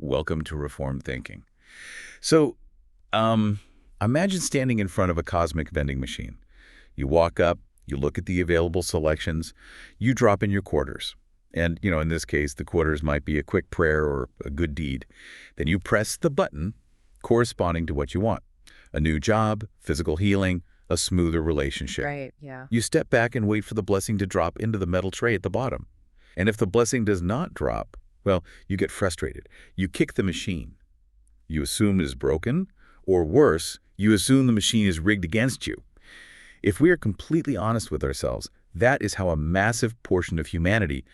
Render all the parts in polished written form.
Welcome to Reformed Thinking. So, imagine standing in front of a cosmic vending machine. You walk up, you look at the available selections, you drop in your quarters. And, in this case, the quarters might be a quick prayer or a good deed. Then you press the button corresponding to what you want. A new job, physical healing, a smoother relationship. Right, yeah. You step back and wait for the blessing to drop into the metal tray at the bottom. And if the blessing does not drop, well, you get frustrated. You kick the machine. You assume it is broken, or worse, you assume the machine is rigged against you. If we are completely honest with ourselves, that is how a massive portion of humanity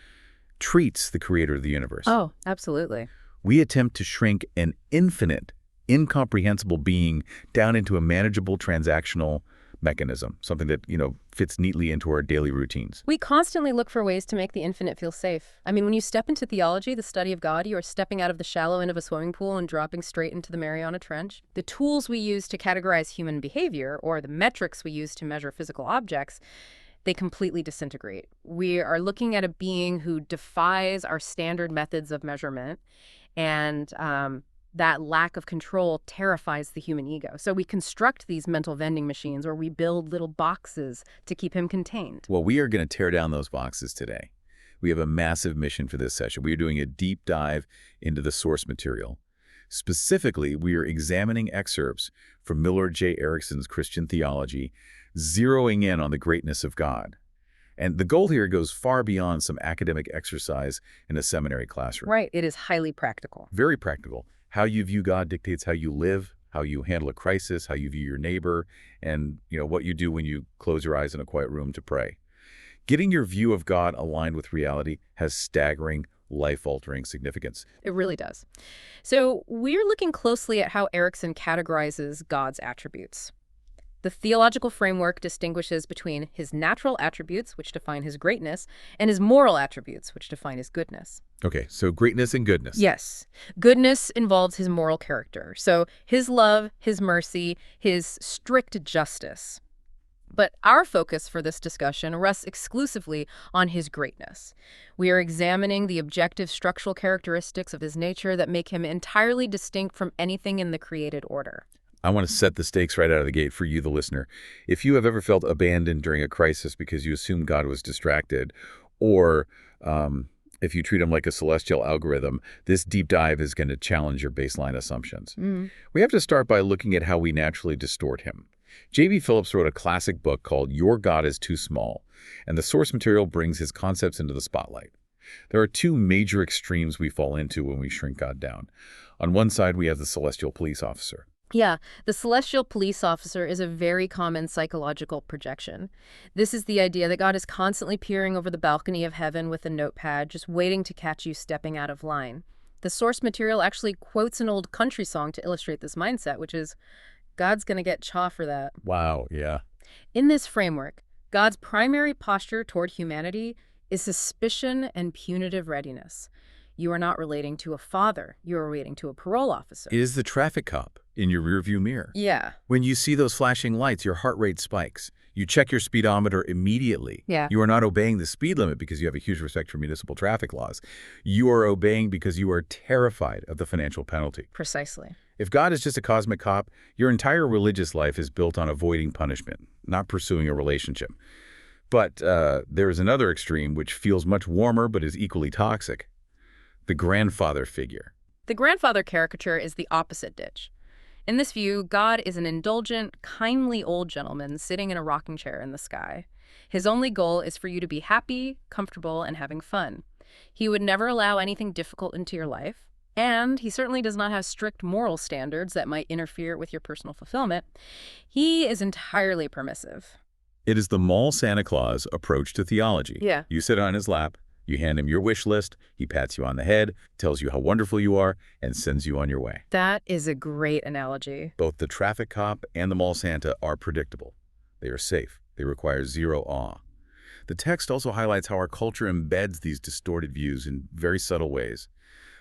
treats the creator of the universe. Oh, absolutely. We attempt to shrink an infinite, incomprehensible being down into a manageable transactional mechanism, something that, fits neatly into our daily routines. We constantly look for ways to make the infinite feel safe. I mean, when you step into theology, the study of God, you are stepping out of the shallow end of a swimming pool and dropping straight into the Mariana Trench. The tools we use to categorize human behavior, or the metrics we use to measure physical objects, they completely disintegrate. We are looking at a being who defies our standard methods of measurement, and that lack of control terrifies the human ego. So we construct these mental vending machines, or we build little boxes to keep him contained. Well, we are going to tear down those boxes today. We have a massive mission for this session. We are doing a deep dive into the source material. Specifically, we are examining excerpts from Millard J. Erickson's Christian Theology, zeroing in on the greatness of God. And the goal here goes far beyond some academic exercise in a seminary classroom. Right. It is highly practical. Very practical. How you view God dictates how you live, how you handle a crisis, how you view your neighbor, and what you do when you close your eyes in a quiet room to pray. Getting your view of God aligned with reality has staggering, life-altering significance. It really does. So we're looking closely at how Erickson categorizes God's attributes. The theological framework distinguishes between his natural attributes, which define his greatness, and his moral attributes, which define his goodness. Okay, so greatness and goodness. Yes. Goodness involves his moral character. So his love, his mercy, his strict justice. But our focus for this discussion rests exclusively on his greatness. We are examining the objective structural characteristics of his nature that make him entirely distinct from anything in the created order. I want to set the stakes right out of the gate for you, the listener. If you have ever felt abandoned during a crisis because you assumed God was distracted, or if you treat him like a celestial algorithm, this deep dive is going to challenge your baseline assumptions. We have to start by looking at how we naturally distort him. J.B. Phillips wrote a classic book called Your God is Too Small, and the source material brings his concepts into the spotlight. There are two major extremes we fall into when we shrink God down. On one side, we have the celestial police officer. Yeah, the celestial police officer is a very common psychological projection. This is the idea that God is constantly peering over the balcony of heaven with a notepad, just waiting to catch you stepping out of line. The source material actually quotes an old country song to illustrate this mindset, which is, God's gonna get chaw for that. Wow, yeah. In this framework, God's primary posture toward humanity is suspicion and punitive readiness. You are not relating to a father. You are relating to a parole officer. It is the traffic cop in your rearview mirror. Yeah. When you see those flashing lights, your heart rate spikes. You check your speedometer immediately. Yeah. You are not obeying the speed limit because you have a huge respect for municipal traffic laws. You are obeying because you are terrified of the financial penalty. Precisely. If God is just a cosmic cop, your entire religious life is built on avoiding punishment, not pursuing a relationship. But there is another extreme which feels much warmer but is equally toxic. The grandfather figure. The grandfather caricature is the opposite ditch. In this view, God is an indulgent, kindly old gentleman sitting in a rocking chair in the sky. His only goal is for you to be happy, comfortable, and having fun. He would never allow anything difficult into your life, and he certainly does not have strict moral standards that might interfere with your personal fulfillment. He is entirely permissive. It is the mall Santa Claus approach to theology. Yeah. You sit on his lap, you hand him your wish list, he pats you on the head, tells you how wonderful you are, and sends you on your way. That is a great analogy. Both the traffic cop and the mall Santa are predictable. They are safe. They require zero awe. The text also highlights how our culture embeds these distorted views in very subtle ways.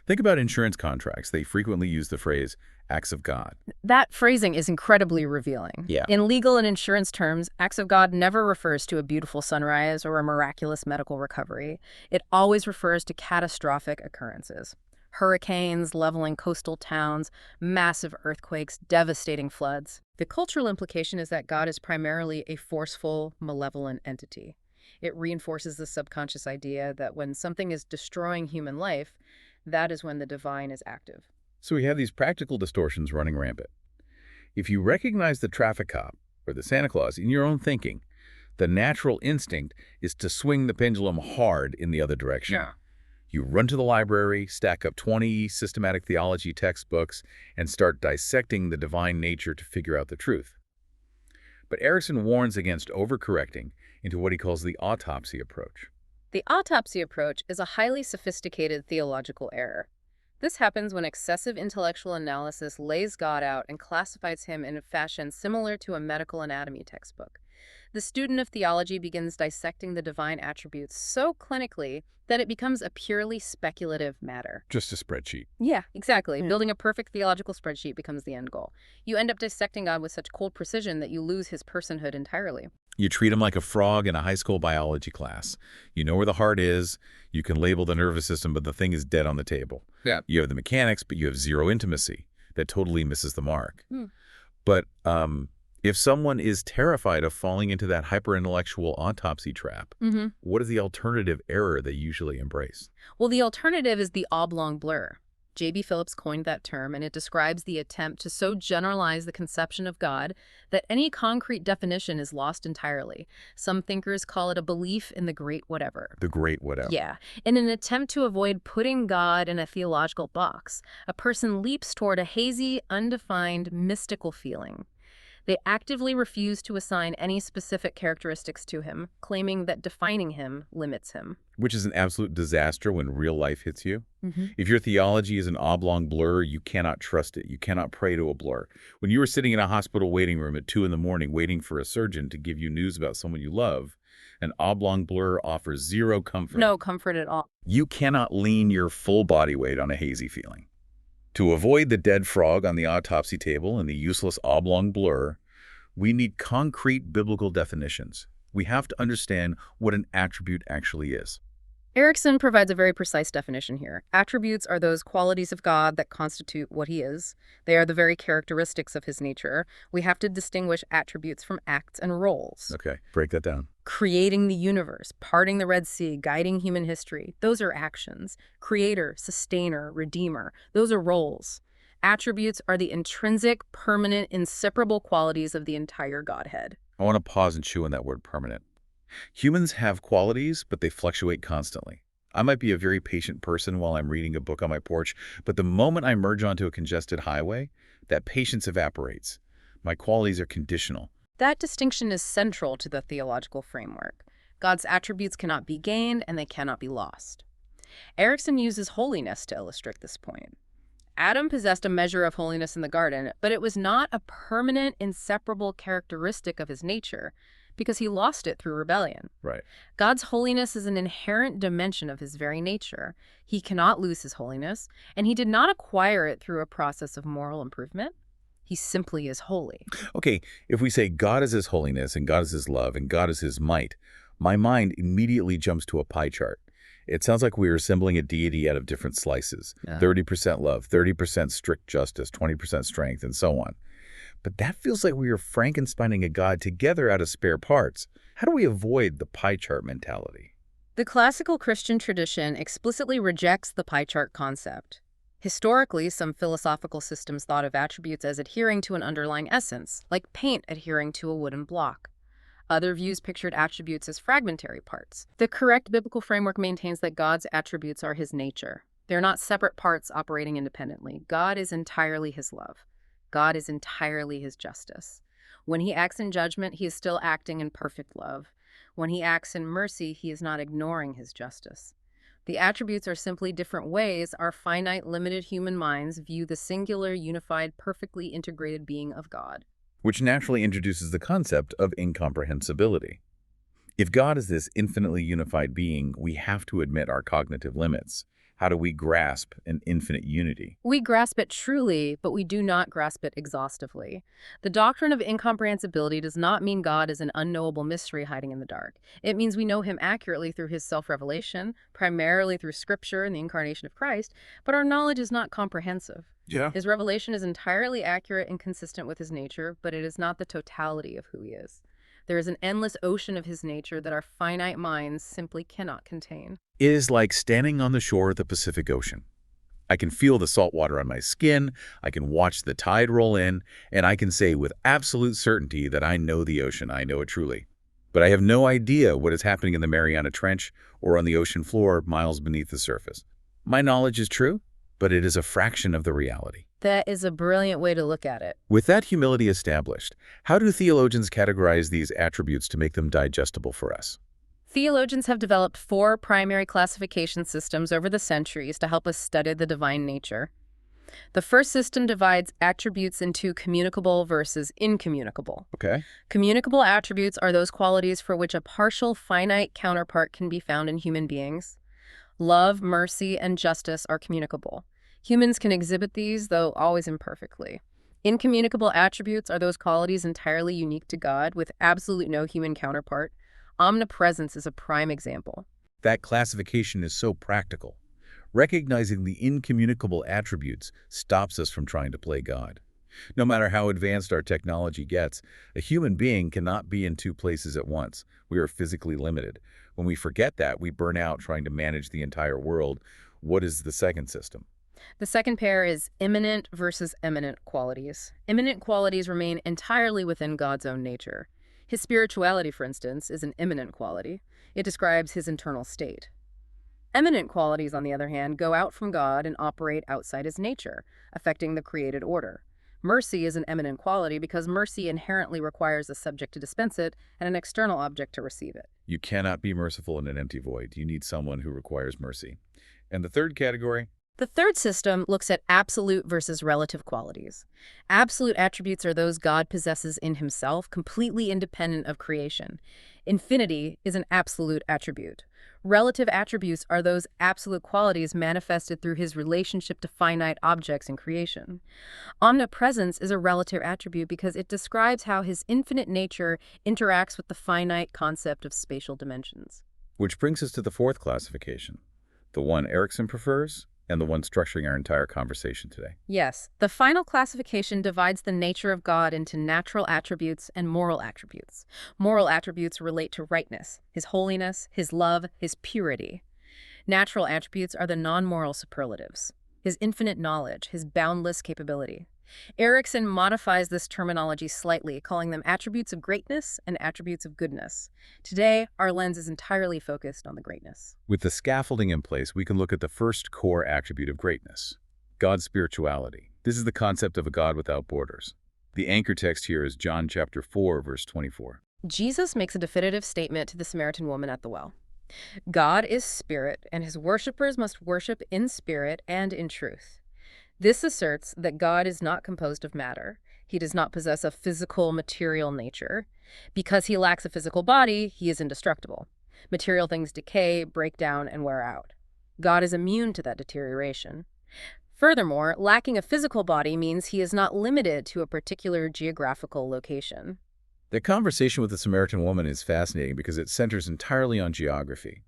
Think about insurance contracts. They frequently use the phrase, acts of God. That phrasing is incredibly revealing. Yeah. In legal and insurance terms, acts of God never refers to a beautiful sunrise or a miraculous medical recovery. It always refers to catastrophic occurrences. Hurricanes leveling coastal towns, massive earthquakes, devastating floods. The cultural implication is that God is primarily a forceful, malevolent entity. It reinforces the subconscious idea that when something is destroying human life, that is when the divine is active. So we have these practical distortions running rampant. If you recognize the traffic cop or the Santa Claus in your own thinking, the natural instinct is to swing the pendulum hard in the other direction. Yeah. You run to the library, stack up 20 systematic theology textbooks, and start dissecting the divine nature to figure out the truth. But Erickson warns against overcorrecting into what he calls the autopsy approach. The autopsy approach is a highly sophisticated theological error. This happens when excessive intellectual analysis lays God out and classifies him in a fashion similar to a medical anatomy textbook. The student of theology begins dissecting the divine attributes so clinically that it becomes a purely speculative matter. Just a spreadsheet. Yeah, exactly. Building a perfect theological spreadsheet becomes the end goal. You end up dissecting God with such cold precision that you lose his personhood entirely. You treat him like a frog in a high school biology class. You know where the heart is, you can label the nervous system, but the thing is dead on the table. Yeah. You have the mechanics, but you have zero intimacy. That totally misses the mark. But if someone is terrified of falling into that hyper-intellectual autopsy trap, what is the alternative error they usually embrace? Well, the alternative is the oblong blur. J.B. Phillips coined that term, and it describes the attempt to so generalize the conception of God that any concrete definition is lost entirely. Some thinkers call it a belief in the great whatever. The great whatever. Yeah. In an attempt to avoid putting God in a theological box, a person leaps toward a hazy, undefined, mystical feeling. They actively refuse to assign any specific characteristics to him, claiming that defining him limits him. Which is an absolute disaster when real life hits you. If your theology is an oblong blur, you cannot trust it. You cannot pray to a blur. When you are sitting in a hospital waiting room at 2 in the morning waiting for a surgeon to give you news about someone you love, an oblong blur offers zero comfort. No comfort at all. You cannot lean your full body weight on a hazy feeling. To avoid the dead frog on the autopsy table and the useless oblong blur, we need concrete biblical definitions. We have to understand what an attribute actually is. Erickson provides a very precise definition here. Attributes are those qualities of God that constitute what he is. They are the very characteristics of his nature. We have to distinguish attributes from acts and roles. Okay, break that down. Creating the universe, parting the Red Sea, guiding human history, those are actions. Creator, sustainer, redeemer, those are roles. Attributes are the intrinsic, permanent, inseparable qualities of the entire Godhead. I want to pause and chew on that word permanent. Humans have qualities, but they fluctuate constantly. I might be a very patient person while I'm reading a book on my porch, but the moment I merge onto a congested highway, that patience evaporates. My qualities are conditional. That distinction is central to the theological framework. God's attributes cannot be gained and they cannot be lost. Erickson uses holiness to illustrate this point. Adam possessed a measure of holiness in the garden, but it was not a permanent, inseparable characteristic of his nature because he lost it through rebellion. Right. God's holiness is an inherent dimension of his very nature. He cannot lose his holiness, and he did not acquire it through a process of moral improvement. He simply is holy. Okay, if we say God is his holiness and God is his love and God is his might, my mind immediately jumps to a pie chart. It sounds like we are assembling a deity out of different slices. 30% love, 30% strict justice, 20% strength, and so on. But that feels like we are Frankensteining a God together out of spare parts. How do we avoid the pie chart mentality? The classical Christian tradition explicitly rejects the pie chart concept. Historically, some philosophical systems thought of attributes as adhering to an underlying essence, like paint adhering to a wooden block. Other views pictured attributes as fragmentary parts. The correct biblical framework maintains that God's attributes are his nature. They're not separate parts operating independently. God is entirely his love. God is entirely his justice. When he acts in judgment, he is still acting in perfect love. When he acts in mercy, he is not ignoring his justice. The attributes are simply different ways our finite, limited human minds view the singular, unified, perfectly integrated being of God. Which naturally introduces the concept of incomprehensibility. If God is this infinitely unified being, we have to admit our cognitive limits. How do we grasp an infinite unity? We grasp it truly, but we do not grasp it exhaustively. The doctrine of incomprehensibility does not mean God is an unknowable mystery hiding in the dark. It means we know him accurately through his self-revelation, primarily through Scripture and the incarnation of Christ, but our knowledge is not comprehensive. Yeah. His revelation is entirely accurate and consistent with his nature, but it is not the totality of who he is. There is an endless ocean of his nature that our finite minds simply cannot contain. It is like standing on the shore of the Pacific Ocean. I can feel the salt water on my skin, I can watch the tide roll in, and I can say with absolute certainty that I know the ocean, I know it truly. But I have no idea what is happening in the Mariana Trench or on the ocean floor miles beneath the surface. My knowledge is true, but it is a fraction of the reality. That is a brilliant way to look at it. With that humility established, how do theologians categorize these attributes to make them digestible for us? Theologians have developed 4 primary classification systems over the centuries to help us study the divine nature. The first system divides attributes into communicable versus incommunicable. Okay. Communicable attributes are those qualities for which a partial, finite counterpart can be found in human beings. Love, mercy, and justice are communicable. Humans can exhibit these, though always imperfectly. Incommunicable attributes are those qualities entirely unique to God, with absolutely no human counterpart. Omnipresence is a prime example. That classification is so practical. Recognizing the incommunicable attributes stops us from trying to play God. No matter how advanced our technology gets, a human being cannot be in 2 places at once. We are physically limited. When we forget that, we burn out trying to manage the entire world. What is the second system? The second pair is immanent versus eminent qualities. Immanent qualities remain entirely within God's own nature. His spirituality, for instance, is an immanent quality. It describes his internal state. Eminent qualities, on the other hand, go out from God and operate outside his nature, affecting the created order. Mercy is an eminent quality because mercy inherently requires a subject to dispense it and an external object to receive it. You cannot be merciful in an empty void. You need someone who requires mercy. And the third category? The third system looks at absolute versus relative qualities. Absolute attributes are those God possesses in himself, completely independent of creation. Infinity is an absolute attribute. Relative attributes are those absolute qualities manifested through his relationship to finite objects in creation. Omnipresence is a relative attribute because it describes how his infinite nature interacts with the finite concept of spatial dimensions. Which brings us to the fourth classification, the one Erickson prefers, and the one structuring our entire conversation today. Yes, the final classification divides the nature of God into natural attributes and moral attributes. Moral attributes relate to rightness, his holiness, his love, his purity. Natural attributes are the non-moral superlatives, his infinite knowledge, his boundless capability. Erickson modifies this terminology slightly, calling them attributes of greatness and attributes of goodness. Today, our lens is entirely focused on the greatness. With the scaffolding in place, we can look at the first core attribute of greatness, God's spirituality. This is the concept of a God without borders. The anchor text here is John chapter 4, verse 24. Jesus makes a definitive statement to the Samaritan woman at the well. God is spirit, and his worshipers must worship in spirit and in truth. This asserts that God is not composed of matter. He does not possess a physical, material nature. Because he lacks a physical body, he is indestructible. Material things decay, break down, and wear out. God is immune to that deterioration. Furthermore, lacking a physical body means he is not limited to a particular geographical location. The conversation with the Samaritan woman is fascinating because it centers entirely on geography.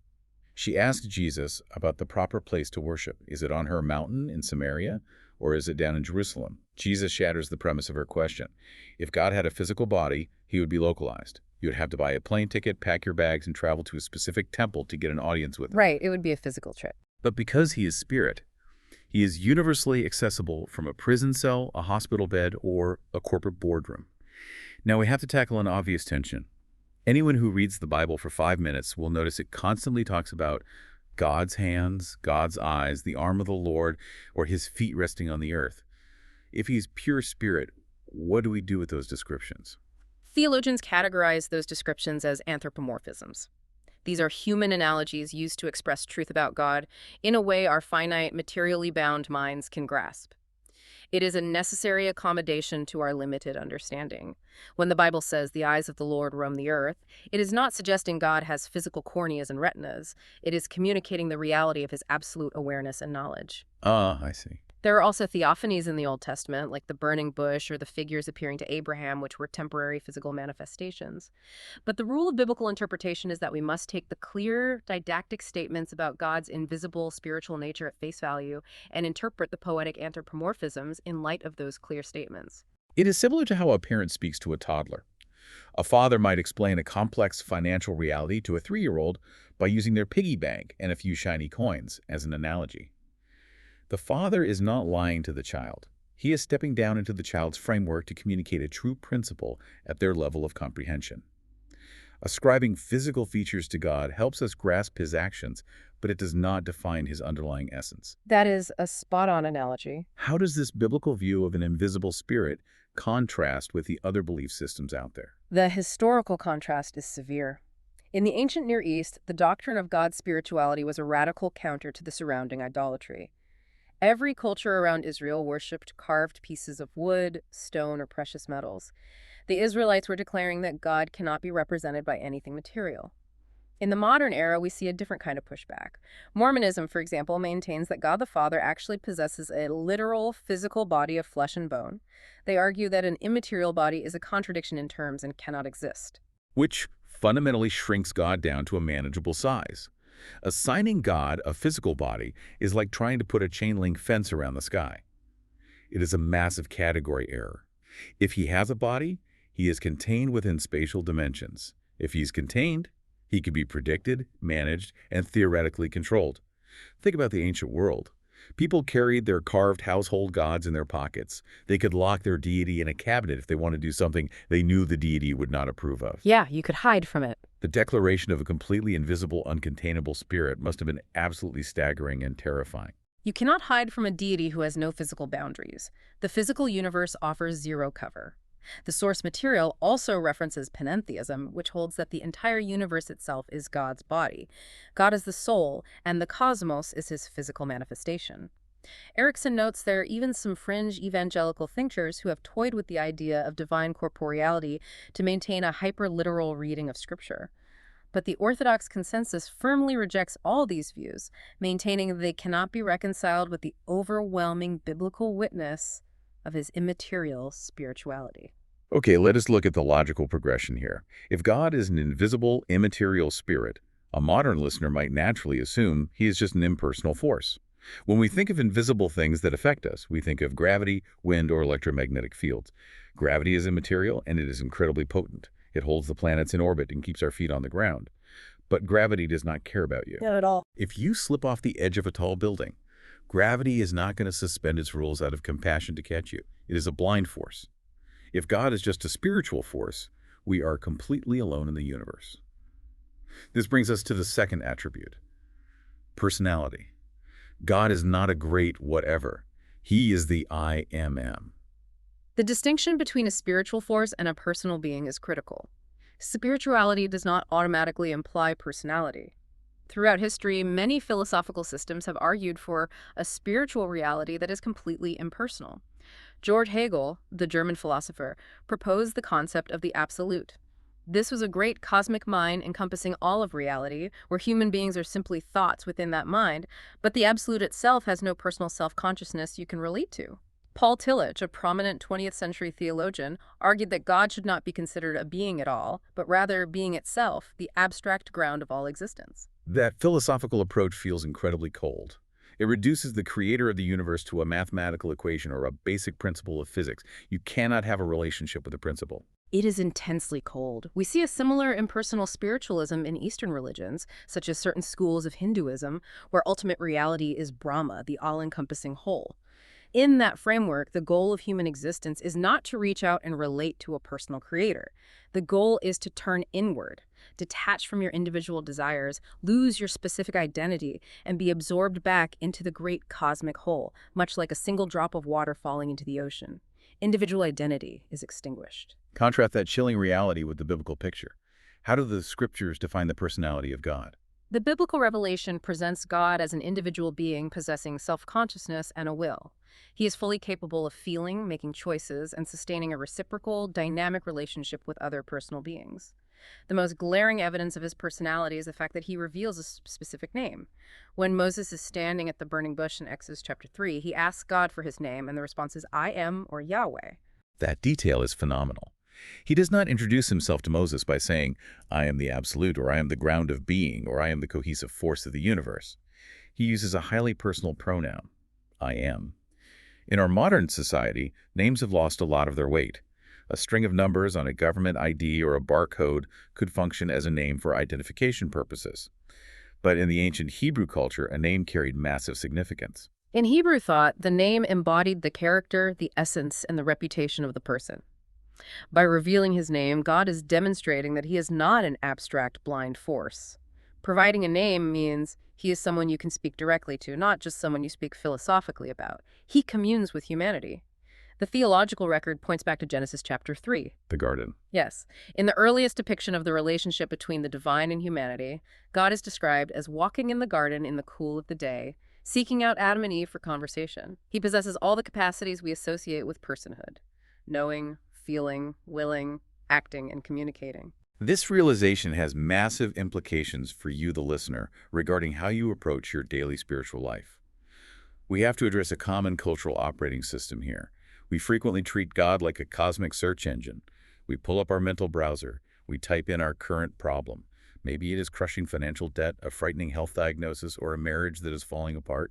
She asked Jesus about the proper place to worship. Is it on her mountain in Samaria, or is it down in Jerusalem? Jesus shatters the premise of her question. If God had a physical body, he would be localized. You would have to buy a plane ticket, pack your bags, and travel to a specific temple to get an audience with him. Right, it would be a physical trip. But because he is spirit, he is universally accessible from a prison cell, a hospital bed, or a corporate boardroom. Now we have to tackle an obvious tension. Anyone who reads the Bible for 5 minutes will notice it constantly talks about God's hands, God's eyes, the arm of the Lord, or his feet resting on the earth. If he's pure spirit, what do we do with those descriptions? Theologians categorize those descriptions as anthropomorphisms. These are human analogies used to express truth about God in a way our finite, materially bound minds can grasp. It is a necessary accommodation to our limited understanding. When the Bible says the eyes of the Lord roam the earth, it is not suggesting God has physical corneas and retinas. It is communicating the reality of his absolute awareness and knowledge. Ah, I see. There are also theophanies in the Old Testament, like the burning bush or the figures appearing to Abraham, which were temporary physical manifestations. But the rule of biblical interpretation is that we must take the clear, didactic statements about God's invisible spiritual nature at face value and interpret the poetic anthropomorphisms in light of those clear statements. It is similar to how a parent speaks to a toddler. A father might explain a complex financial reality to a 3-year-old by using their piggy bank and a few shiny coins as an analogy. The father is not lying to the child. He is stepping down into the child's framework to communicate a true principle at their level of comprehension. Ascribing physical features to God helps us grasp his actions, but it does not define his underlying essence. That is a spot-on analogy. How does this biblical view of an invisible spirit contrast with the other belief systems out there? The historical contrast is severe. In the ancient Near East, the doctrine of God's spirituality was a radical counter to the surrounding idolatry. Every culture around Israel worshipped carved pieces of wood, stone, or precious metals. The Israelites were declaring that God cannot be represented by anything material. In the modern era, we see a different kind of pushback. Mormonism, for example, maintains that God the Father actually possesses a literal, physical body of flesh and bone. They argue that an immaterial body is a contradiction in terms and cannot exist. Which fundamentally shrinks God down to a manageable size. Assigning God a physical body is like trying to put a chain-link fence around the sky. It is a massive category error. If he has a body, he is contained within spatial dimensions. If he's contained, he could be predicted, managed, and theoretically controlled. Think about the ancient world. People carried their carved household gods in their pockets. They could lock their deity in a cabinet if they wanted to do something they knew the deity would not approve of. Yeah, you could hide from it. The declaration of a completely invisible, uncontainable spirit must have been absolutely staggering and terrifying. You cannot hide from a deity who has no physical boundaries. The physical universe offers zero cover. The source material also references panentheism, which holds that the entire universe itself is God's body. God is the soul, and the cosmos is his physical manifestation. Erickson notes there are even some fringe evangelical thinkers who have toyed with the idea of divine corporeality to maintain a hyper-literal reading of Scripture. But the Orthodox consensus firmly rejects all these views, maintaining that they cannot be reconciled with the overwhelming biblical witness of his immaterial spirituality. Okay, let us look at the logical progression here. If God is an invisible, immaterial spirit, a modern listener might naturally assume he is just an impersonal force. When we think of invisible things that affect us, we think of gravity, wind, or electromagnetic fields. Gravity is immaterial, and it is incredibly potent. It holds the planets in orbit and keeps our feet on the ground. But gravity does not care about you. Not at all. If you slip off the edge of a tall building, gravity is not going to suspend its rules out of compassion to catch you. It is a blind force. If God is just a spiritual force, we are completely alone in the universe. This brings us to the second attribute, personality. God is not a great whatever. He is the I am. The distinction between a spiritual force and a personal being is critical. Spirituality does not automatically imply personality. Throughout history, many philosophical systems have argued for a spiritual reality that is completely impersonal. George Hegel, the German philosopher, proposed the concept of the absolute. This was a great cosmic mind encompassing all of reality, where human beings are simply thoughts within that mind, but the absolute itself has no personal self-consciousness you can relate to. Paul Tillich, a prominent 20th century theologian, argued that God should not be considered a being at all, but rather being itself, the abstract ground of all existence. That philosophical approach feels incredibly cold. It reduces the creator of the universe to a mathematical equation or a basic principle of physics. You cannot have a relationship with a principle. It is intensely cold. We see a similar impersonal spiritualism in Eastern religions, such as certain schools of Hinduism, where ultimate reality is Brahma, the all-encompassing whole. In that framework, the goal of human existence is not to reach out and relate to a personal creator. The goal is to turn inward, detach from your individual desires, lose your specific identity, and be absorbed back into the great cosmic whole, much like a single drop of water falling into the ocean. Individual identity is extinguished. Contrast that chilling reality with the biblical picture. How do the scriptures define the personality of God? The biblical revelation presents God as an individual being possessing self-consciousness and a will. He is fully capable of feeling, making choices, and sustaining a reciprocal, dynamic relationship with other personal beings. The most glaring evidence of his personality is the fact that he reveals a specific name. When Moses is standing at the burning bush in Exodus chapter 3, he asks God for his name, and the response is, I am, or Yahweh. That detail is phenomenal. He does not introduce himself to Moses by saying, I am the absolute, or I am the ground of being, or I am the cohesive force of the universe. He uses a highly personal pronoun, I am. In our modern society, names have lost a lot of their weight. A string of numbers on a government ID or a barcode could function as a name for identification purposes. But in the ancient Hebrew culture, a name carried massive significance. In Hebrew thought, the name embodied the character, the essence, and the reputation of the person. By revealing his name, God is demonstrating that he is not an abstract, blind force. Providing a name means he is someone you can speak directly to, not just someone you speak philosophically about. He communes with humanity. The theological record points back to Genesis chapter 3. The garden. Yes. In the earliest depiction of the relationship between the divine and humanity, God is described as walking in the garden in the cool of the day, seeking out Adam and Eve for conversation. He possesses all the capacities we associate with personhood: knowing, feeling, willing, acting, and communicating. This realization has massive implications for you, the listener, regarding how you approach your daily spiritual life. We have to address a common cultural operating system here. We frequently treat God like a cosmic search engine. We pull up our mental browser. We type in our current problem. Maybe it is crushing financial debt, a frightening health diagnosis, or a marriage that is falling apart.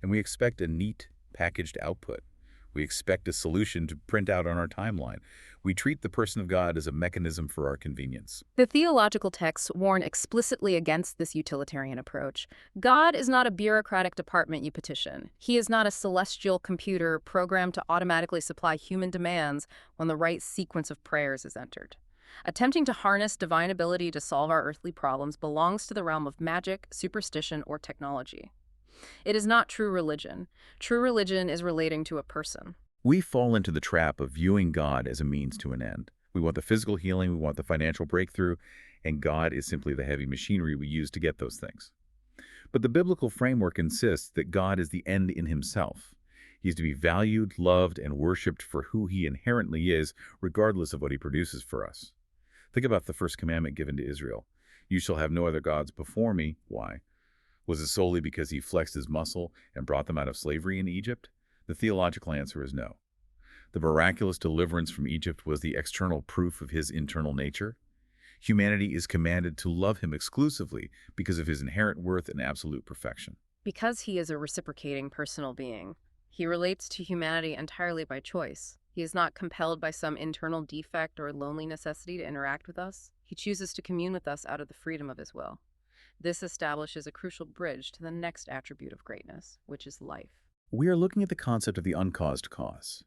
And we expect a neat, packaged output. We expect a solution to print out on our timeline. We treat the person of God as a mechanism for our convenience. The theological texts warn explicitly against this utilitarian approach. God is not a bureaucratic department you petition. He is not a celestial computer programmed to automatically supply human demands when the right sequence of prayers is entered. Attempting to harness divine ability to solve our earthly problems belongs to the realm of magic, superstition, or technology. It is not true religion. True religion is relating to a person. We fall into the trap of viewing God as a means to an end. We want the physical healing, we want the financial breakthrough, and God is simply the heavy machinery we use to get those things. But the biblical framework insists that God is the end in himself. He is to be valued, loved, and worshipped for who he inherently is, regardless of what he produces for us. Think about the first commandment given to Israel. You shall have no other gods before me. Why? Was it solely because he flexed his muscle and brought them out of slavery in Egypt? The theological answer is no. The miraculous deliverance from Egypt was the external proof of his internal nature. Humanity is commanded to love him exclusively because of his inherent worth and absolute perfection. Because he is a reciprocating personal being, he relates to humanity entirely by choice. He is not compelled by some internal defect or lonely necessity to interact with us. He chooses to commune with us out of the freedom of his will. This establishes a crucial bridge to the next attribute of greatness, which is life. We are looking at the concept of the uncaused cause.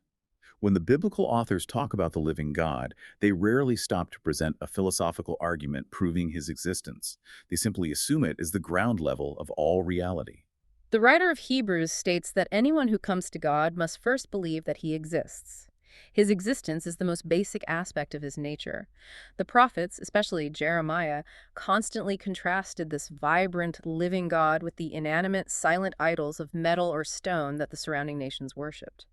When the biblical authors talk about the living God, they rarely stop to present a philosophical argument proving his existence. They simply assume it is the ground level of all reality. The writer of Hebrews states that anyone who comes to God must first believe that he exists. His existence is the most basic aspect of his nature. The prophets, especially Jeremiah, constantly contrasted this vibrant, living God with the inanimate, silent idols of metal or stone that the surrounding nations worshipped.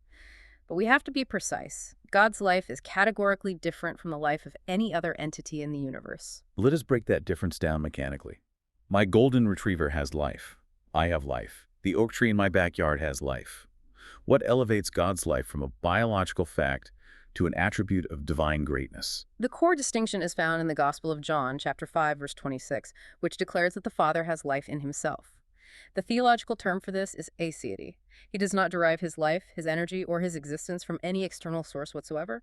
But we have to be precise. God's life is categorically different from the life of any other entity in the universe. Let us break that difference down mechanically. My golden retriever has life. I have life. The oak tree in my backyard has life. What elevates God's life from a biological fact to an attribute of divine greatness? The core distinction is found in the Gospel of John, chapter 5, verse 26, which declares that the Father has life in himself. The theological term for this is aseity. He does not derive his life, his energy, or his existence from any external source whatsoever.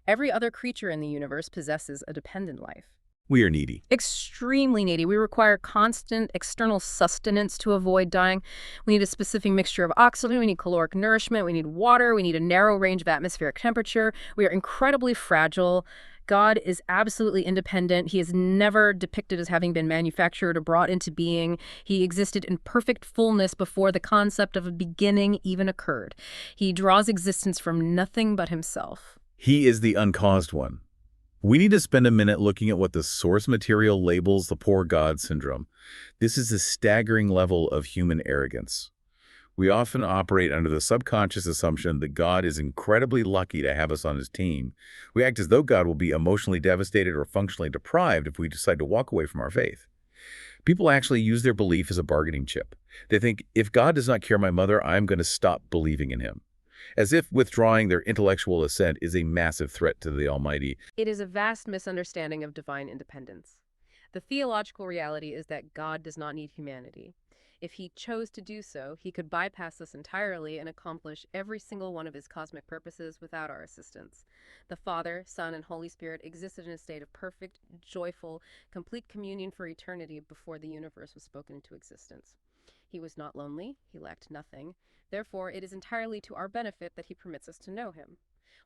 Every other creature in the universe possesses a dependent life. We are needy. Extremely needy. We require constant external sustenance to avoid dying. We need a specific mixture of oxygen. We need caloric nourishment. We need water. We need a narrow range of atmospheric temperature. We are incredibly fragile. God is absolutely independent. He is never depicted as having been manufactured or brought into being. He existed in perfect fullness before the concept of a beginning even occurred. He draws existence from nothing but himself. He is the uncaused one. We need to spend a minute looking at what the source material labels the poor God syndrome. This is a staggering level of human arrogance. We often operate under the subconscious assumption that God is incredibly lucky to have us on his team. We act as though God will be emotionally devastated or functionally deprived if we decide to walk away from our faith. People actually use their belief as a bargaining chip. They think, if God does not cure my mother, I'm going to stop believing in him. As if withdrawing their intellectual assent is a massive threat to the Almighty. It is a vast misunderstanding of divine independence. The theological reality is that God does not need humanity. If he chose to do so, he could bypass us entirely and accomplish every single one of his cosmic purposes without our assistance. The Father, Son, and Holy Spirit existed in a state of perfect, joyful, complete communion for eternity before the universe was spoken into existence. He was not lonely, he lacked nothing. Therefore, it is entirely to our benefit that he permits us to know him.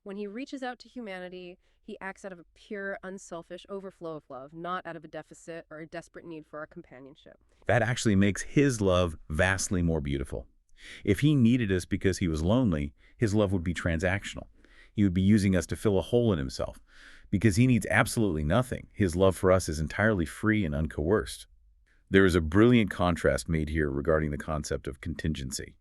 When he reaches out to humanity, he acts out of a pure, unselfish overflow of love, not out of a deficit or a desperate need for our companionship. That actually makes his love vastly more beautiful. If he needed us because he was lonely, his love would be transactional. He would be using us to fill a hole in himself. Because he needs absolutely nothing, his love for us is entirely free and uncoerced. There is a brilliant contrast made here regarding the concept of contingency.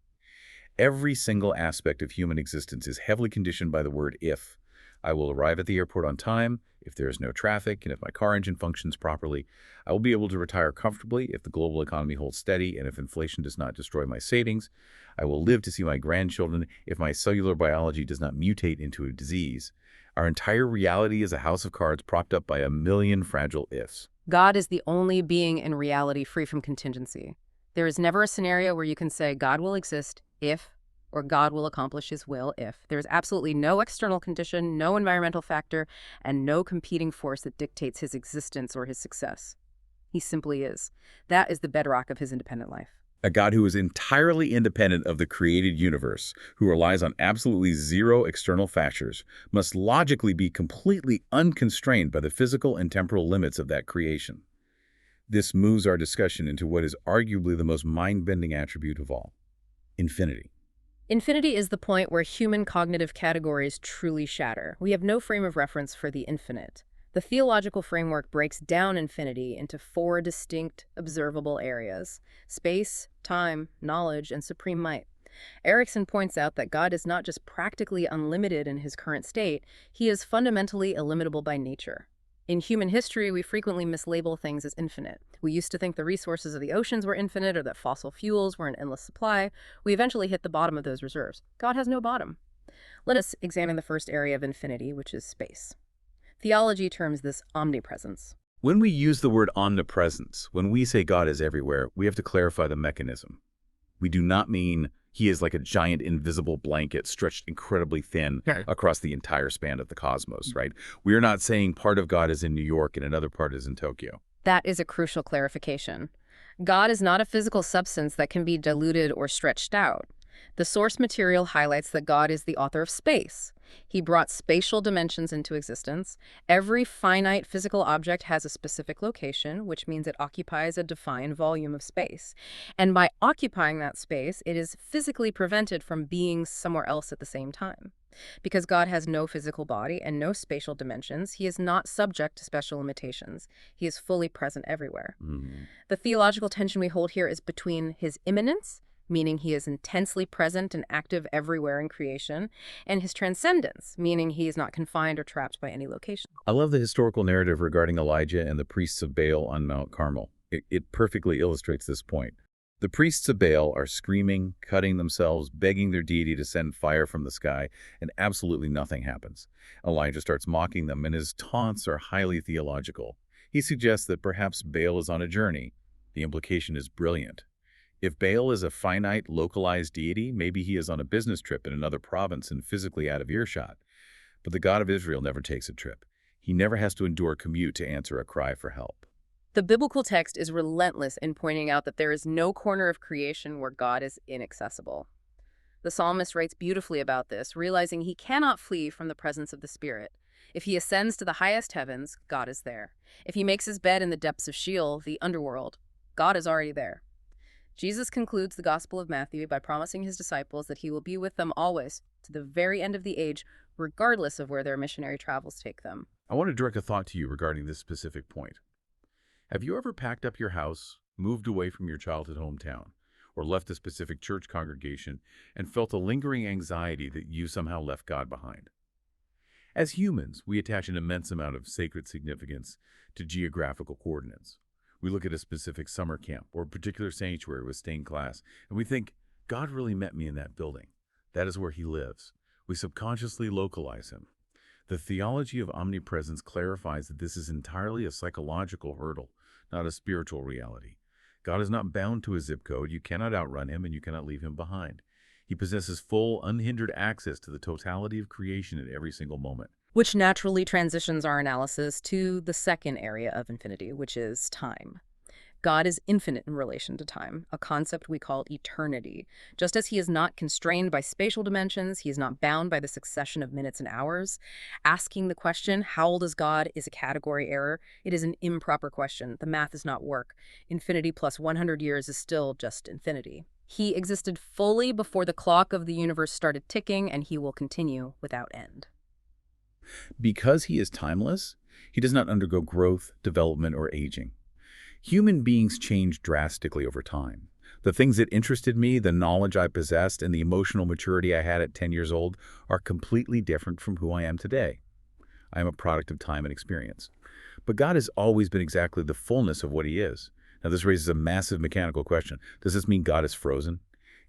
Every single aspect of human existence is heavily conditioned by the word if. I will arrive at the airport on time, if there is no traffic, and if my car engine functions properly. I will be able to retire comfortably if the global economy holds steady and if inflation does not destroy my savings. I will live to see my grandchildren if my cellular biology does not mutate into a disease. Our entire reality is a house of cards propped up by a million fragile ifs. God is the only being in reality free from contingency. There is never a scenario where you can say God will exist if, or God will accomplish his will if. There is absolutely no external condition, no environmental factor, and no competing force that dictates his existence or his success. He simply is. That is the bedrock of his independent life. A God who is entirely independent of the created universe, who relies on absolutely zero external factors, must logically be completely unconstrained by the physical and temporal limits of that creation. This moves our discussion into what is arguably the most mind-bending attribute of all: infinity. Infinity is the point where human cognitive categories truly shatter. We have no frame of reference for the infinite. The theological framework breaks down infinity into 4 distinct, observable areas: space, time, knowledge, and supreme might. Erickson points out that God is not just practically unlimited in his current state, he is fundamentally illimitable by nature. In human history, we frequently mislabel things as infinite. We used to think the resources of the oceans were infinite or that fossil fuels were an endless supply. We eventually hit the bottom of those reserves. God has no bottom. Let us examine the first area of infinity, which is space. Theology terms this omnipresence. When we use the word omnipresence, when we say God is everywhere, we have to clarify the mechanism. We do not mean he is like a giant invisible blanket stretched incredibly thin across the entire span of the cosmos, right? We are not saying part of God is in New York and another part is in Tokyo. That is a crucial clarification. God is not a physical substance that can be diluted or stretched out. The source material highlights that God is the author of space. He brought spatial dimensions into existence. Every finite physical object has a specific location, which means it occupies a defined volume of space. And by occupying that space, it is physically prevented from being somewhere else at the same time. Because God has no physical body and no spatial dimensions, he is not subject to special limitations. He is fully present everywhere. The theological tension we hold here is between his immanence, meaning he is intensely present and active everywhere in creation, and his transcendence, meaning he is not confined or trapped by any location. I love the historical narrative regarding Elijah and the priests of Baal on Mount Carmel. It perfectly illustrates this point. The priests of Baal are screaming, cutting themselves, begging their deity to send fire from the sky, and absolutely nothing happens. Elijah starts mocking them, and his taunts are highly theological. He suggests that perhaps Baal is on a journey. The implication is brilliant. If Baal is a finite, localized deity, maybe he is on a business trip in another province and physically out of earshot. But the God of Israel never takes a trip. He never has to endure a commute to answer a cry for help. The biblical text is relentless in pointing out that there is no corner of creation where God is inaccessible. The psalmist writes beautifully about this, realizing he cannot flee from the presence of the Spirit. If he ascends to the highest heavens, God is there. If he makes his bed in the depths of Sheol, the underworld, God is already there. Jesus concludes the Gospel of Matthew by promising his disciples that he will be with them always, to the very end of the age, regardless of where their missionary travels take them. I want to direct a thought to you regarding this specific point. Have you ever packed up your house, moved away from your childhood hometown, or left a specific church congregation and felt a lingering anxiety that you somehow left God behind? As humans, we attach an immense amount of sacred significance to geographical coordinates. We look at a specific summer camp or a particular sanctuary with stained glass, and we think, God really met me in that building. That is where he lives. We subconsciously localize him. The theology of omnipresence clarifies that this is entirely a psychological hurdle, not a spiritual reality. God is not bound to a zip code. You cannot outrun him, and you cannot leave him behind. He possesses full, unhindered access to the totality of creation at every single moment. Which naturally transitions our analysis to the second area of infinity, which is time. God is infinite in relation to time, a concept we call eternity. Just as he is not constrained by spatial dimensions, he is not bound by the succession of minutes and hours. Asking the question, how old is God, is a category error. It is an improper question. The math does not work. Infinity plus 100 years is still just infinity. He existed fully before the clock of the universe started ticking, and he will continue without end. Because he is timeless, he does not undergo growth, development, or aging. Human beings change drastically over time. The things that interested me, the knowledge I possessed, and the emotional maturity I had at 10 years old are completely different from who I am today. I am a product of time and experience. But God has always been exactly the fullness of what he is. Now, this raises a massive mechanical question. Does this mean God is frozen?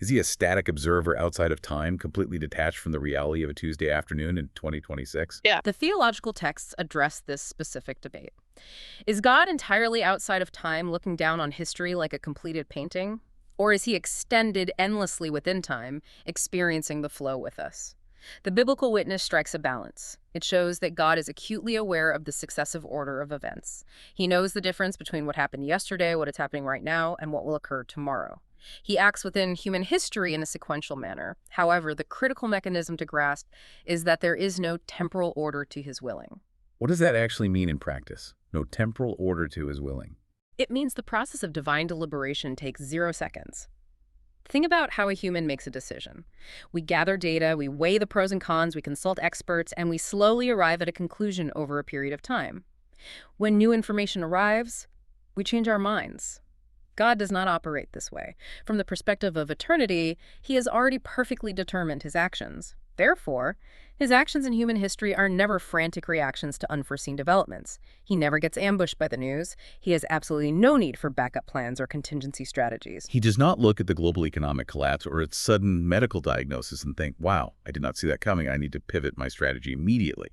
Is he a static observer outside of time, completely detached from the reality of a Tuesday afternoon in 2026? Yeah. The theological texts address this specific debate. Is God entirely outside of time, looking down on history like a completed painting? Or is he extended endlessly within time, experiencing the flow with us? The biblical witness strikes a balance. It shows that God is acutely aware of the successive order of events. He knows the difference between what happened yesterday, what is happening right now, and what will occur tomorrow. He acts within human history in a sequential manner. However, the critical mechanism to grasp is that there is no temporal order to his willing. What does that actually mean in practice? No temporal order to his willing. It means the process of divine deliberation takes 0 seconds. Think about how a human makes a decision. We gather data, we weigh the pros and cons, we consult experts, and we slowly arrive at a conclusion over a period of time. When new information arrives, we change our minds. God does not operate this way. From the perspective of eternity, he has already perfectly determined his actions. Therefore, his actions in human history are never frantic reactions to unforeseen developments. He never gets ambushed by the news. He has absolutely no need for backup plans or contingency strategies. He does not look at the global economic collapse or its sudden medical diagnosis and think, wow, I did not see that coming. I need to pivot my strategy immediately.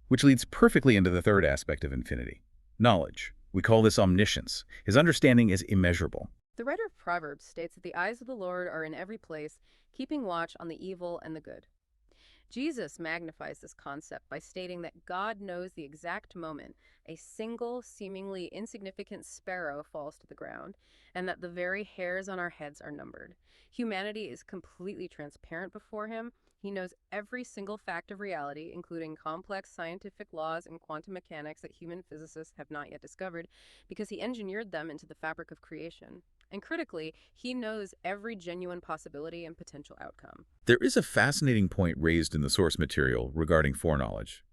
Which leads perfectly into the third aspect of infinity, knowledge. We call this omniscience. His understanding is immeasurable. The writer of Proverbs states that the eyes of the Lord are in every place, keeping watch on the evil and the good. Jesus magnifies this concept by stating that God knows the exact moment a single, seemingly insignificant sparrow falls to the ground, and that the very hairs on our heads are numbered. Humanity is completely transparent before him. He knows every single fact of reality, including complex scientific laws and quantum mechanics that human physicists have not yet discovered, because he engineered them into the fabric of creation. And critically, he knows every genuine possibility and potential outcome. There is a fascinating point raised in the source material regarding foreknowledge.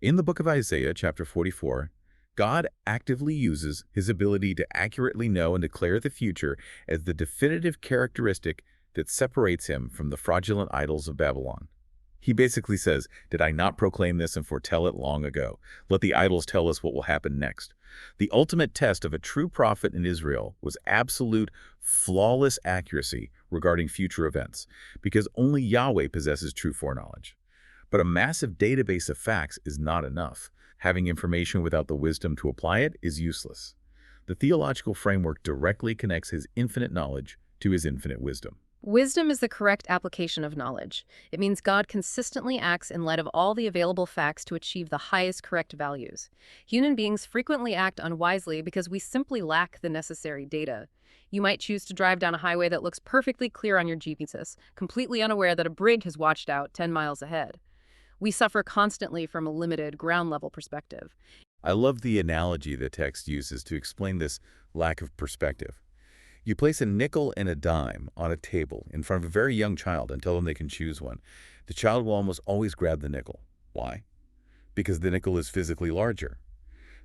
In the book of Isaiah, chapter 44, God actively uses his ability to accurately know and declare the future as the definitive characteristic that separates him from the fraudulent idols of Babylon. He basically says, did I not proclaim this and foretell it long ago? Let the idols tell us what will happen next. The ultimate test of a true prophet in Israel was absolute, flawless accuracy regarding future events, because only Yahweh possesses true foreknowledge. But a massive database of facts is not enough. Having information without the wisdom to apply it is useless. The theological framework directly connects his infinite knowledge to his infinite wisdom. Wisdom is the correct application of knowledge. It means God consistently acts in light of all the available facts to achieve the highest correct values. Human beings frequently act unwisely because we simply lack the necessary data. You might choose to drive down a highway that looks perfectly clear on your GPS, completely unaware that a brig has watched out 10 miles ahead. We suffer constantly from a limited ground-level perspective. I love the analogy the text uses to explain this lack of perspective. You place a nickel and a dime on a table in front of a very young child and tell them they can choose one. The child will almost always grab the nickel. Why? Because the nickel is physically larger.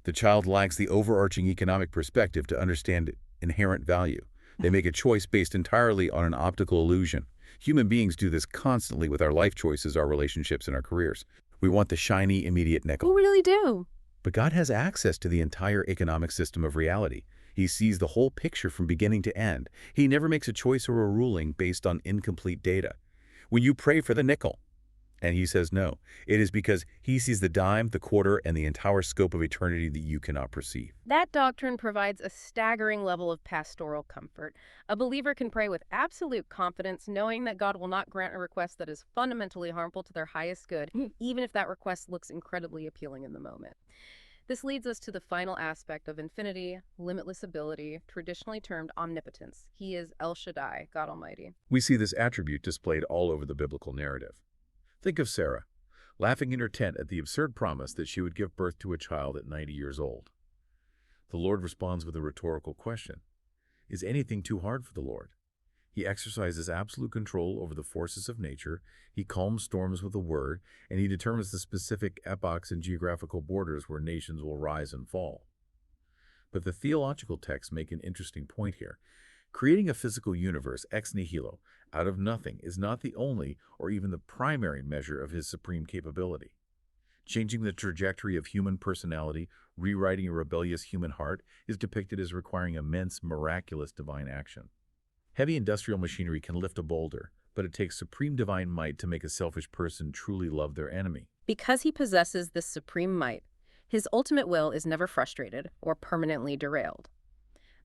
The child lacks the overarching economic perspective to understand inherent value. They make a choice based entirely on an optical illusion. Human beings do this constantly with our life choices, our relationships, and our careers. We want the shiny, immediate nickel. We really do. But God has access to the entire economic system of reality. He sees the whole picture from beginning to end. He never makes a choice or a ruling based on incomplete data. When you pray for the nickel, and he says no, it is because he sees the dime, the quarter, and the entire scope of eternity that you cannot perceive. That doctrine provides a staggering level of pastoral comfort. A believer can pray with absolute confidence, knowing that God will not grant a request that is fundamentally harmful to their highest good, even if that request looks incredibly appealing in the moment. This leads us to the final aspect of infinity, limitless ability, traditionally termed omnipotence. He is El Shaddai, God Almighty. We see this attribute displayed all over the biblical narrative. Think of Sarah, laughing in her tent at the absurd promise that she would give birth to a child at 90 years old. The Lord responds with a rhetorical question. Is anything too hard for the Lord? He exercises absolute control over the forces of nature, he calms storms with a word, and he determines the specific epochs and geographical borders where nations will rise and fall. But the theological texts make an interesting point here. Creating a physical universe ex nihilo, out of nothing, is not the only or even the primary measure of his supreme capability. Changing the trajectory of human personality, rewriting a rebellious human heart, is depicted as requiring immense, miraculous divine action. Heavy industrial machinery can lift a boulder, but it takes supreme divine might to make a selfish person truly love their enemy. Because he possesses this supreme might, his ultimate will is never frustrated or permanently derailed.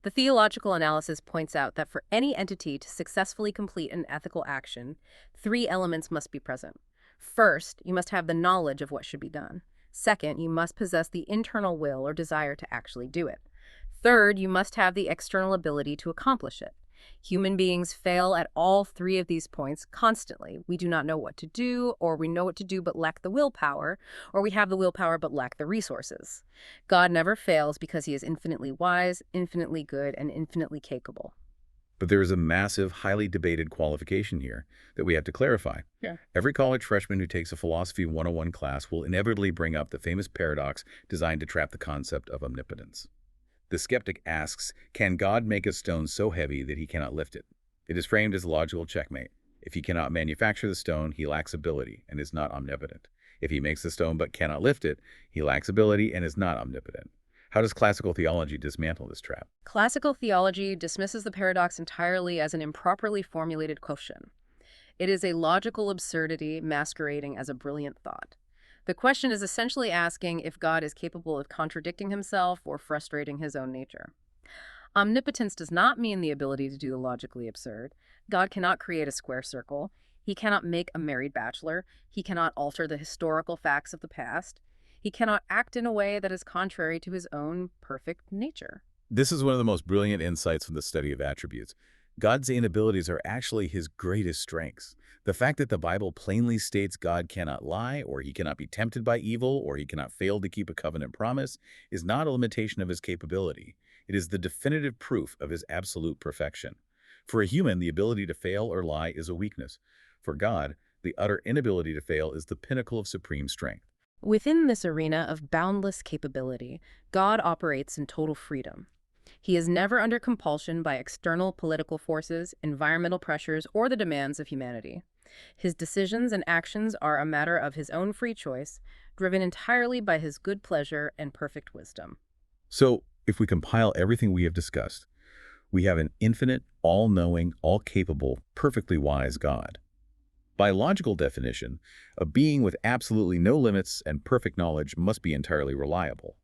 The theological analysis points out that for any entity to successfully complete an ethical action, 3 elements must be present. First, you must have the knowledge of what should be done. Second, you must possess the internal will or desire to actually do it. Third, you must have the external ability to accomplish it. Human beings fail at all 3 of these points constantly. We do not know what to do, or we know what to do but lack the willpower, or we have the willpower but lack the resources. God never fails because he is infinitely wise, infinitely good, and infinitely capable. But there is a massive, highly debated qualification here that we have to clarify. Yeah. Every college freshman who takes a Philosophy 101 class will inevitably bring up the famous paradox designed to trap the concept of omnipotence. The skeptic asks, can God make a stone so heavy that he cannot lift it? It is framed as a logical checkmate. If he cannot manufacture the stone, he lacks ability and is not omnipotent. If he makes the stone but cannot lift it, he lacks ability and is not omnipotent. How does classical theology dismantle this trap? Classical theology dismisses the paradox entirely as an improperly formulated question. It is a logical absurdity masquerading as a brilliant thought. The question is essentially asking if God is capable of contradicting himself or frustrating his own nature. Omnipotence does not mean the ability to do the logically absurd. God cannot create a square circle. He cannot make a married bachelor. He cannot alter the historical facts of the past. He cannot act in a way that is contrary to his own perfect nature. This is one of the most brilliant insights from the study of attributes. God's inabilities are actually his greatest strengths. The fact that the Bible plainly states God cannot lie, or he cannot be tempted by evil, or he cannot fail to keep a covenant promise, is not a limitation of his capability. It is the definitive proof of his absolute perfection. For a human, the ability to fail or lie is a weakness. For God, the utter inability to fail is the pinnacle of supreme strength. Within this arena of boundless capability, God operates in total freedom. He is never under compulsion by external political forces, environmental pressures, or the demands of humanity. His decisions and actions are a matter of his own free choice, driven entirely by his good pleasure and perfect wisdom. So, if we compile everything we have discussed, we have an infinite, all-knowing, all-capable, perfectly wise God. By logical definition, a being with absolutely no limits and perfect knowledge must be entirely reliable.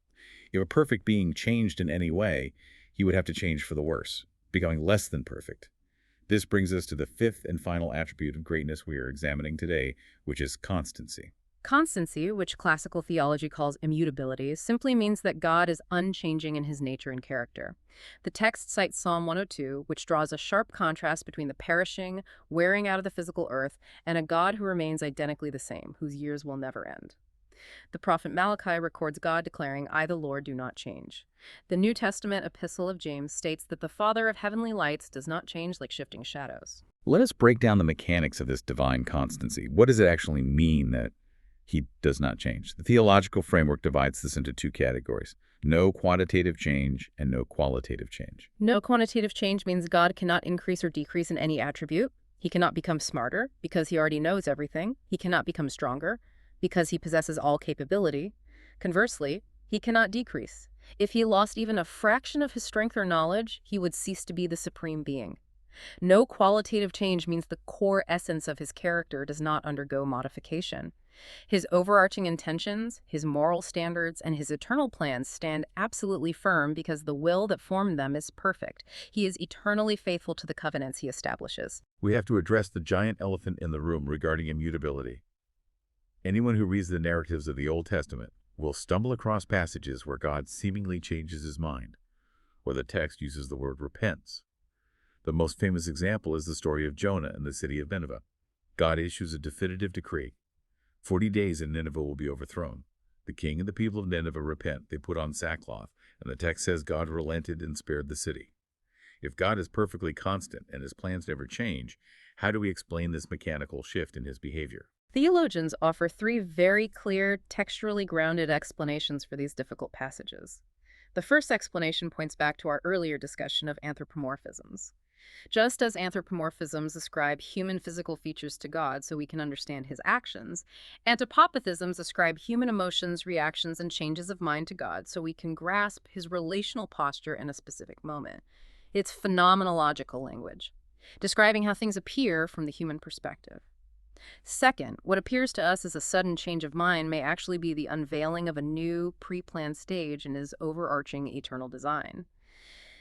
If a perfect being changed in any way, he would have to change for the worse, becoming less than perfect. This brings us to the 5th and final attribute of greatness we are examining today, which is constancy. Constancy, which classical theology calls immutability, simply means that God is unchanging in his nature and character. The text cites Psalm 102, which draws a sharp contrast between the perishing, wearing out of the physical earth, and a God who remains identically the same, whose years will never end. The prophet Malachi records God declaring, "I, the Lord, do not change." The New Testament epistle of James states that the Father of heavenly lights does not change like shifting shadows. Let us break down the mechanics of this divine constancy. What does it actually mean that he does not change? The theological framework divides this into two categories: no quantitative change and no qualitative change. No quantitative change means God cannot increase or decrease in any attribute. He cannot become smarter because he already knows everything. He cannot become stronger because he possesses all capability. Conversely, he cannot decrease. If he lost even a fraction of his strength or knowledge, he would cease to be the supreme being. No qualitative change means the core essence of his character does not undergo modification. His overarching intentions, his moral standards, and his eternal plans stand absolutely firm because the will that formed them is perfect. He is eternally faithful to the covenants he establishes. We have to address the giant elephant in the room regarding immutability. Anyone who reads the narratives of the Old Testament will stumble across passages where God seemingly changes his mind, where the text uses the word repents. The most famous example is the story of Jonah and the city of Nineveh. God issues a definitive decree. 40 days and Nineveh will be overthrown. The king and the people of Nineveh repent. They put on sackcloth, and the text says God relented and spared the city. If God is perfectly constant and his plans never change, how do we explain this mechanical shift in his behavior? Theologians offer three very clear, textually grounded explanations for these difficult passages. The first explanation points back to our earlier discussion of anthropomorphisms. Just as anthropomorphisms ascribe human physical features to God so we can understand his actions, anthropomorphisms ascribe human emotions, reactions, and changes of mind to God so we can grasp his relational posture in a specific moment. It's phenomenological language, describing how things appear from the human perspective. Second, what appears to us as a sudden change of mind may actually be the unveiling of a new, pre-planned stage in his overarching eternal design.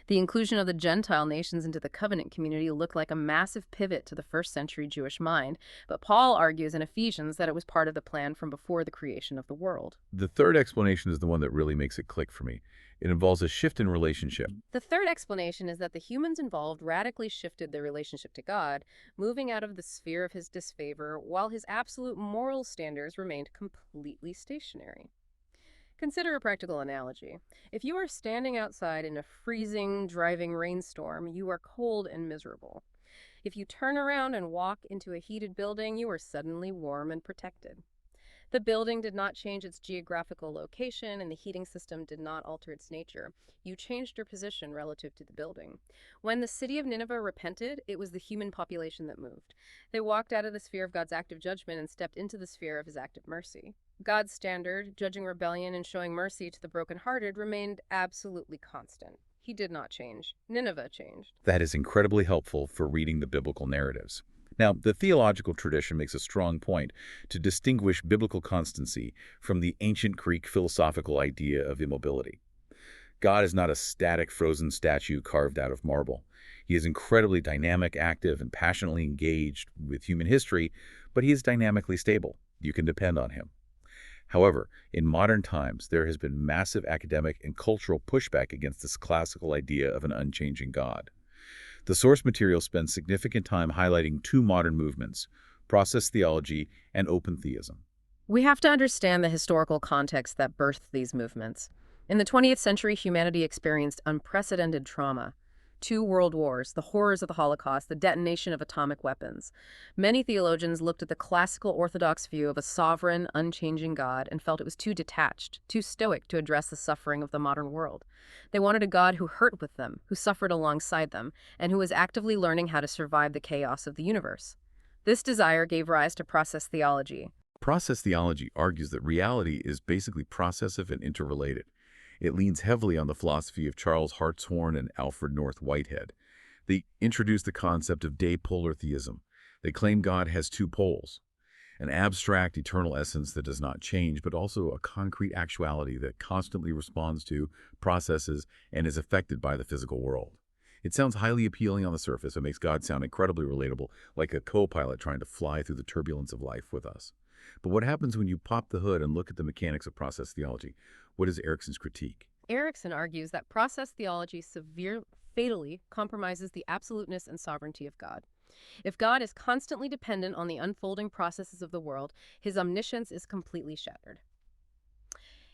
The inclusion of the Gentile nations into the covenant community looked like a massive pivot to the first-century Jewish mind, but Paul argues in Ephesians that it was part of the plan from before the creation of the world. The third explanation is the one that really makes it click for me. It involves a shift in relationship. The third explanation is that the humans involved radically shifted their relationship to God, moving out of the sphere of his disfavor while his absolute moral standards remained completely stationary. Consider a practical analogy. If you are standing outside in a freezing, driving rainstorm, you are cold and miserable. If you turn around and walk into a heated building, you are suddenly warm and protected. The building did not change its geographical location, and the heating system did not alter its nature. You changed your position relative to the building. When the city of Nineveh repented, it was the human population that moved. They walked out of the sphere of God's active judgment and stepped into the sphere of his active mercy. God's standard, judging rebellion and showing mercy to the brokenhearted, remained absolutely constant. He did not change. Nineveh changed. That is incredibly helpful for reading the biblical narratives. Now, the theological tradition makes a strong point to distinguish biblical constancy from the ancient Greek philosophical idea of immobility. God is not a static, frozen statue carved out of marble. He is incredibly dynamic, active, and passionately engaged with human history, but he is dynamically stable. You can depend on him. However, in modern times, there has been massive academic and cultural pushback against this classical idea of an unchanging God. The source material spends significant time highlighting two modern movements: process theology and open theism. We have to understand the historical context that birthed these movements. In the 20th century, humanity experienced unprecedented trauma. 2 world wars, the horrors of the Holocaust, the detonation of atomic weapons. Many theologians looked at the classical Orthodox view of a sovereign, unchanging God and felt it was too detached, too stoic to address the suffering of the modern world. They wanted a God who hurt with them, who suffered alongside them, and who was actively learning how to survive the chaos of the universe. This desire gave rise to process theology. Process theology argues that reality is basically processive and interrelated. It leans heavily on the philosophy of Charles Hartshorne and Alfred North Whitehead. They introduce the concept of dipolar theism. They claim God has 2 poles: an abstract, eternal essence that does not change, but also a concrete actuality that constantly responds to, processes, and is affected by the physical world. It sounds highly appealing on the surface. It makes God sound incredibly relatable, like a co-pilot trying to fly through the turbulence of life with us. But what happens when you pop the hood and look at the mechanics of process theology? What is Erickson's critique? Erickson argues that process theology fatally compromises the absoluteness and sovereignty of God. If God is constantly dependent on the unfolding processes of the world, his omniscience is completely shattered.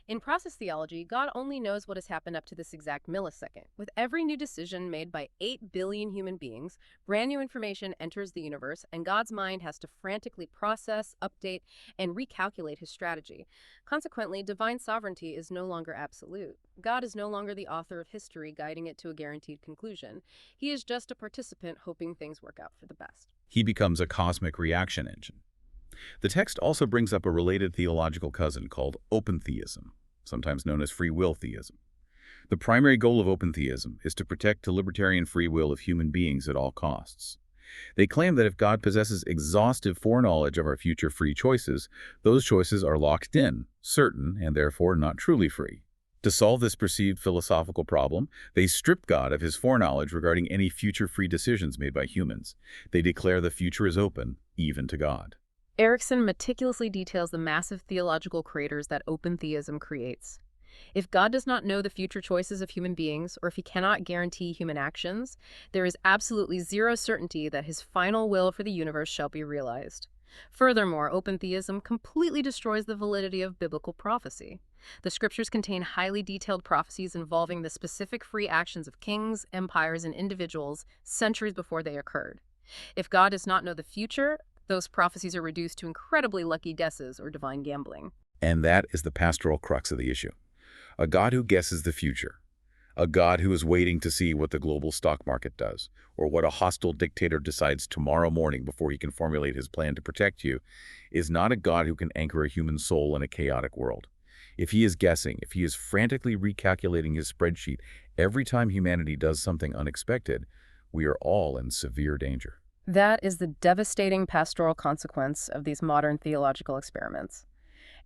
In process theology, God only knows what has happened up to this exact millisecond. With every new decision made by 8 billion human beings, brand new information enters the universe, and God's mind has to frantically process, update, and recalculate his strategy. Consequently, divine sovereignty is no longer absolute. God is no longer the author of history guiding it to a guaranteed conclusion. He is just a participant hoping things work out for the best. He becomes a cosmic reaction engine. The text also brings up a related theological cousin called open theism, sometimes known as free will theism. The primary goal of open theism is to protect the libertarian free will of human beings at all costs. They claim that if God possesses exhaustive foreknowledge of our future free choices, those choices are locked in, certain, and therefore not truly free. To solve this perceived philosophical problem, they strip God of his foreknowledge regarding any future free decisions made by humans. They declare the future is open, even to God. Erickson meticulously details the massive theological craters that open theism creates. If God does not know the future choices of human beings, or if he cannot guarantee human actions, there is absolutely zero certainty that his final will for the universe shall be realized. Furthermore, open theism completely destroys the validity of biblical prophecy. The scriptures contain highly detailed prophecies involving the specific free actions of kings, empires, and individuals centuries before they occurred. If God does not know the future, those prophecies are reduced to incredibly lucky guesses or divine gambling. And that is the pastoral crux of the issue. A God who guesses the future. A God who is waiting to see what the global stock market does, or what a hostile dictator decides tomorrow morning before he can formulate his plan to protect you, is not a God who can anchor a human soul in a chaotic world. If he is guessing, if he is frantically recalculating his spreadsheet every time humanity does something unexpected, we are all in severe danger. That is the devastating pastoral consequence of these modern theological experiments.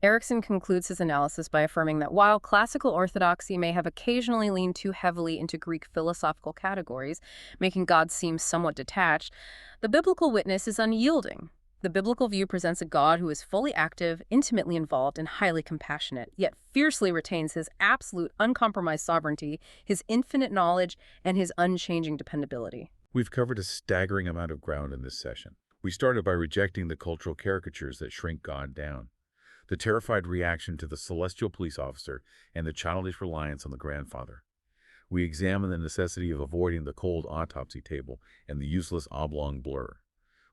Erickson concludes his analysis by affirming that while classical orthodoxy may have occasionally leaned too heavily into Greek philosophical categories, making God seem somewhat detached, the biblical witness is unyielding. The biblical view presents a God who is fully active, intimately involved, and highly compassionate, yet fiercely retains his absolute, uncompromised sovereignty, his infinite knowledge, and his unchanging dependability. We've covered a staggering amount of ground in this session. We started by rejecting the cultural caricatures that shrink God down, the terrified reaction to the celestial police officer, and the childish reliance on the grandfather. We examined the necessity of avoiding the cold autopsy table and the useless oblong blur.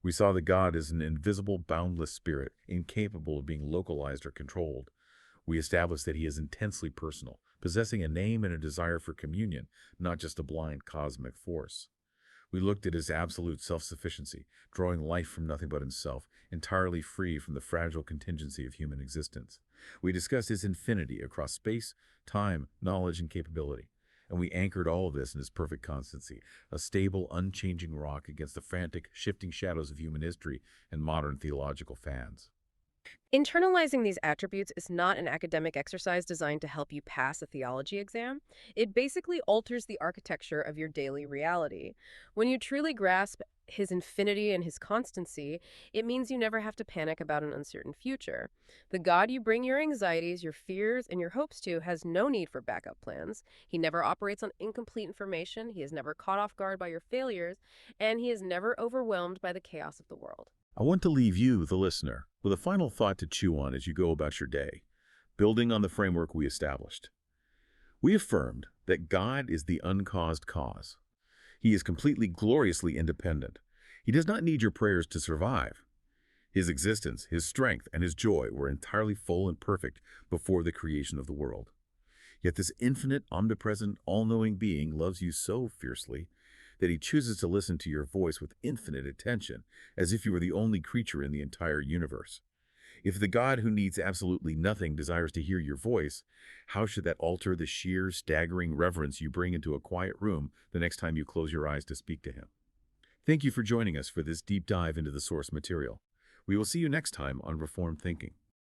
We saw that God is an invisible, boundless spirit, incapable of being localized or controlled. We established that he is intensely personal, possessing a name and a desire for communion, not just a blind cosmic force. We looked at his absolute self-sufficiency, drawing life from nothing but himself, entirely free from the fragile contingency of human existence. We discussed his infinity across space, time, knowledge, and capability. And we anchored all of this in his perfect constancy, a stable, unchanging rock against the frantic, shifting shadows of human history and modern theological fads. Internalizing these attributes is not an academic exercise designed to help you pass a theology exam. It basically alters the architecture of your daily reality. When you truly grasp his infinity and his constancy, it means you never have to panic about an uncertain future. The God you bring your anxieties, your fears, and your hopes to has no need for backup plans. He never operates on incomplete information, he is never caught off guard by your failures, and he is never overwhelmed by the chaos of the world. I want to leave you, the listener, with a final thought to chew on as you go about your day, building on the framework we established. We affirmed that God is the uncaused cause. He is completely gloriously independent. He does not need your prayers to survive. His existence, his strength, and his joy were entirely full and perfect before the creation of the world. Yet this infinite, omnipresent, all-knowing being loves you so fiercely that he chooses to listen to your voice with infinite attention, as if you were the only creature in the entire universe. If the God who needs absolutely nothing desires to hear your voice, how should that alter the sheer, staggering reverence you bring into a quiet room the next time you close your eyes to speak to him? Thank you for joining us for this deep dive into the source material. We will see you next time on Reformed Thinking.